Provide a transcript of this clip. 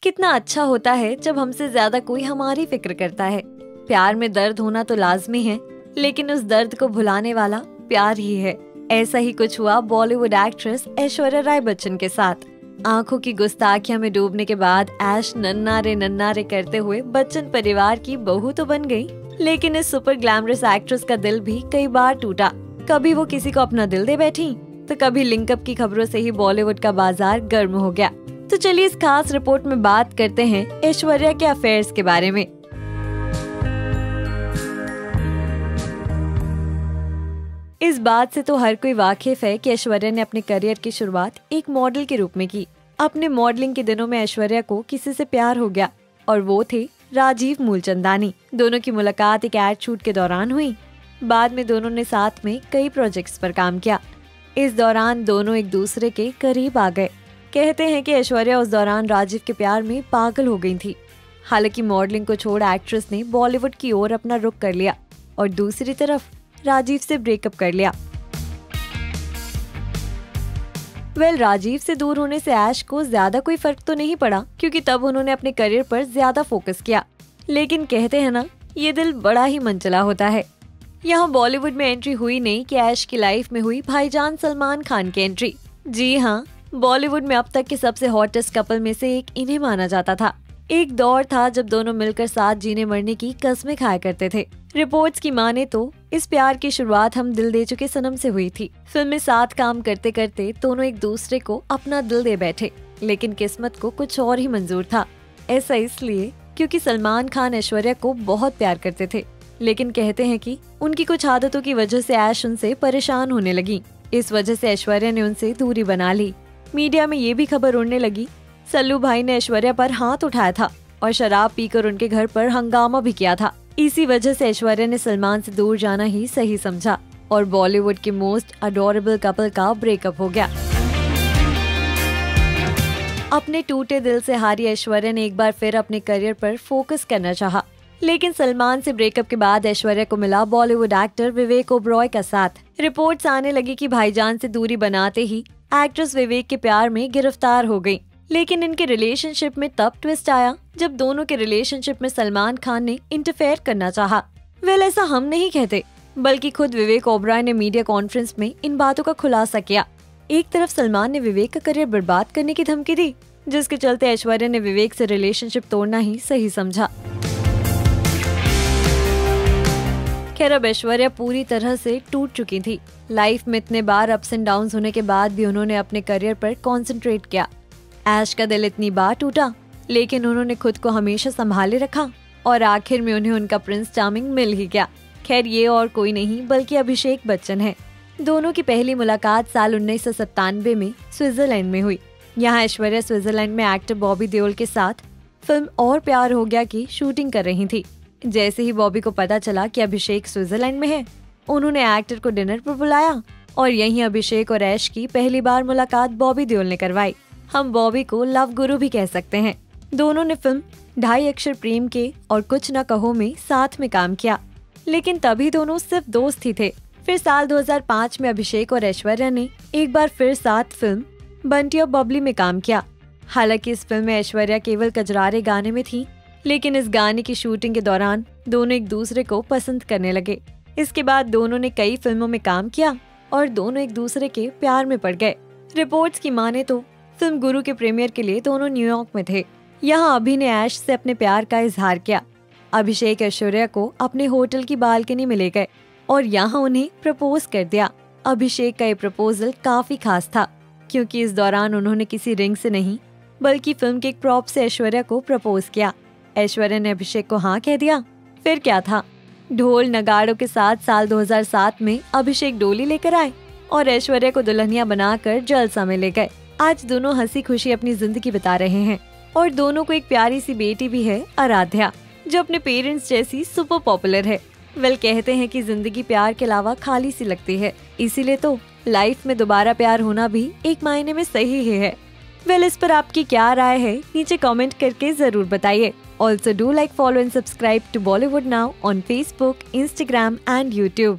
कितना अच्छा होता है जब हमसे ज्यादा कोई हमारी फिक्र करता है। प्यार में दर्द होना तो लाजमी है, लेकिन उस दर्द को भुलाने वाला प्यार ही है। ऐसा ही कुछ हुआ बॉलीवुड एक्ट्रेस ऐश्वर्या राय बच्चन के साथ। आंखों की गुस्ताखियां में डूबने के बाद ऐश नन्ना रे करते हुए बच्चन परिवार की बहू तो बन गई, लेकिन इस सुपर ग्लैमरस एक्ट्रेस का दिल भी कई बार टूटा। कभी वो किसी को अपना दिल दे बैठी, तो कभी लिंकअप की खबरों से ही बॉलीवुड का बाजार गर्म हो गया। तो चलिए इस खास रिपोर्ट में बात करते हैं ऐश्वर्या के अफेयर्स के बारे में। इस बात से तो हर कोई वाकिफ है कि ऐश्वर्या ने अपने करियर की शुरुआत एक मॉडल के रूप में की। अपने मॉडलिंग के दिनों में ऐश्वर्या को किसी से प्यार हो गया और वो थे राजीव मूलचंदानी। दोनों की मुलाकात एक एड शूट के दौरान हुई। बाद में दोनों ने साथ में कई प्रोजेक्ट्स पर काम किया। इस दौरान दोनों एक दूसरे के करीब आ गए। कहते हैं कि ऐश्वर्या उस दौरान राजीव के प्यार में पागल हो गई थी। हालांकि मॉडलिंग को छोड़ एक्ट्रेस ने बॉलीवुड की ओर अपना रुख कर लिया और दूसरी तरफ राजीव से ब्रेकअप कर लिया। राजीव से दूर होने से ऐश को ज्यादा कोई फर्क तो नहीं पड़ा, क्योंकि तब उन्होंने अपने करियर पर ज्यादा फोकस किया। लेकिन कहते हैं ना, ये दिल बड़ा ही मनचला होता है। यहाँ बॉलीवुड में एंट्री हुई नहीं कि ऐश की लाइफ में हुई भाईजान सलमान खान की एंट्री। जी हाँ, बॉलीवुड में अब तक के सबसे हॉटेस्ट कपल में से एक इन्हें माना जाता था। एक दौर था जब दोनों मिलकर साथ जीने मरने की कस्में खाया करते थे। रिपोर्ट्स की माने तो इस प्यार की शुरुआत हम दिल दे चुके सनम से हुई थी। फिल्म में साथ काम करते करते दोनों एक दूसरे को अपना दिल दे बैठे, लेकिन किस्मत को कुछ और ही मंजूर था। ऐसा इसलिए क्योंकि सलमान खान ऐश्वर्या को बहुत प्यार करते थे, लेकिन कहते हैं कि उनकी कुछ आदतों की वजह से ऐश उनसे परेशान होने लगी। इस वजह से ऐश्वर्या ने उनसे दूरी बना ली। मीडिया में ये भी खबर उड़ने लगी सल्लू भाई ने ऐश्वर्या पर हाथ उठाया था और शराब पीकर उनके घर पर हंगामा भी किया था। इसी वजह से ऐश्वर्या ने सलमान से दूर जाना ही सही समझा और बॉलीवुड के मोस्ट अडोरेबल कपल का ब्रेकअप हो गया। अपने टूटे दिल से हारी ऐश्वर्या ने एक बार फिर अपने करियर पर फोकस करना चाहा, लेकिन सलमान से ब्रेकअप के बाद ऐश्वर्या को मिला बॉलीवुड एक्टर विवेक ओबरॉय का साथ। रिपोर्ट्स आने लगी कि भाईजान से दूरी बनाते ही एक्ट्रेस विवेक के प्यार में गिरफ्तार हो गई। लेकिन इनके रिलेशनशिप में तब ट्विस्ट आया जब दोनों के रिलेशनशिप में सलमान खान ने इंटरफेयर करना चाहा। ऐसा हम नहीं कहते, बल्कि खुद विवेक ओबरॉय ने मीडिया कॉन्फ्रेंस में इन बातों का खुलासा किया। एक तरफ सलमान ने विवेक का करियर बर्बाद करने की धमकी दी, जिसके चलते ऐश्वर्या ने विवेक से रिलेशनशिप तोड़ना ही सही समझा। खैर, अब ऐश्वर्या पूरी तरह से टूट चुकी थी। लाइफ में इतने बार अप्स एंड डाउन्स होने के बाद भी उन्होंने अपने करियर पर कंसंट्रेट किया। ऐश का दिल इतनी बार टूटा, लेकिन उन्होंने खुद को हमेशा संभाले रखा और आखिर में उन्हें उनका प्रिंस चार्मिंग मिल ही गया। खैर, ये और कोई नहीं बल्कि अभिषेक बच्चन है। दोनों की पहली मुलाकात साल 1997 में स्विट्जरलैंड में हुई। यहाँ ऐश्वर्या स्विट्जरलैंड में एक्टर बॉबी देओल के साथ फिल्म और प्यार हो गया की शूटिंग कर रही थी। जैसे ही बॉबी को पता चला कि अभिषेक स्विट्जरलैंड में है, उन्होंने एक्टर को डिनर पर बुलाया और यहीं अभिषेक और ऐश की पहली बार मुलाकात बॉबी देओल ने करवाई। हम बॉबी को लव गुरु भी कह सकते हैं। दोनों ने फिल्म 2.5 अक्षर प्रेम के और कुछ न कहो में साथ में काम किया, लेकिन तभी दोनों सिर्फ दोस्त ही थे। फिर साल 2005 में अभिषेक और ऐश्वर्या ने एक बार फिर साथ फिल्म बंटी और बबली में काम किया। हालांकि इस फिल्म में ऐश्वर्या केवल कजरारे गाने में थी, लेकिन इस गाने की शूटिंग के दौरान दोनों एक दूसरे को पसंद करने लगे। इसके बाद दोनों ने कई फिल्मों में काम किया और दोनों एक दूसरे के प्यार में पड़ गए। रिपोर्ट्स की माने तो फिल्म गुरु के प्रीमियर के लिए दोनों न्यूयॉर्क में थे। यहाँ अभि ने ऐश से अपने प्यार का इजहार किया। अभिषेक ऐश्वर्या को अपने होटल की बालकनी में ले गए और यहाँ उन्हें प्रपोज कर दिया। अभिषेक का ये प्रपोजल काफी खास था, क्योंकि इस दौरान उन्होंने किसी रिंग से नहीं बल्कि फिल्म के एक प्रॉप से ऐश्वर्या को प्रपोज किया। ऐश्वर्या ने अभिषेक को हाँ कह दिया। फिर क्या था, ढोल नगाड़ों के साथ साल 2007 में अभिषेक डोली लेकर आए और ऐश्वर्या को दुल्हनिया बनाकर जलसा में ले गए। आज दोनों हंसी खुशी अपनी जिंदगी बिता रहे हैं और दोनों को एक प्यारी सी बेटी भी है, आराध्या, जो अपने पेरेंट्स जैसी सुपर पॉपुलर है। कहते हैं कि जिंदगी प्यार के अलावा खाली सी लगती है, इसीलिए तो लाइफ में दोबारा प्यार होना भी एक मायने में सही ही है। इस पर आपकी क्या राय है, नीचे कमेंट करके जरूर बताइए। Also do like, follow and subscribe to Bollywood Now on Facebook, Instagram and YouTube.